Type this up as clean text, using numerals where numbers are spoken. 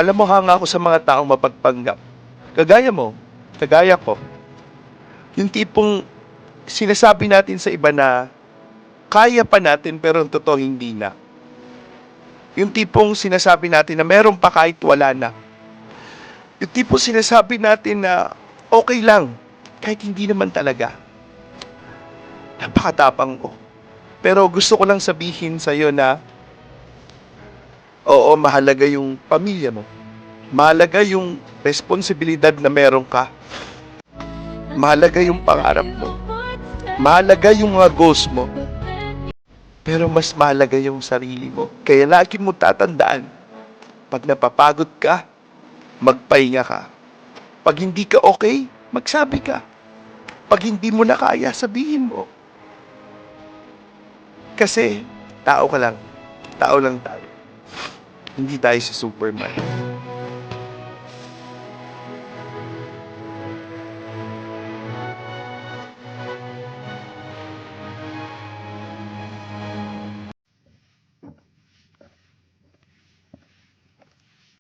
Alam mo, hanga ako sa mga taong mapagpanggap. Kagaya mo, kagaya ko. Yung tipong sinasabi natin sa iba na kaya pa natin pero ang totoo hindi na. Yung tipong sinasabi natin na meron pa kahit wala na. Yung tipong sinasabi natin na okay lang kahit hindi naman talaga. Napakatapang ko. Pero gusto ko lang sabihin sa'yo na oo, mahalaga yung pamilya mo. Mahalaga yung responsibilidad na meron ka. Mahalaga yung pangarap mo. Mahalaga yung mga goals mo. Pero mas mahalaga yung sarili mo. Kaya lagi mo tatandaan, pag napapagod ka, magpahinga ka. Pag hindi ka okay, magsabi ka. Pag hindi mo na kaya, sabihin mo. Kasi tao ka lang. Tao lang tayo. Hindi tayo si Superman.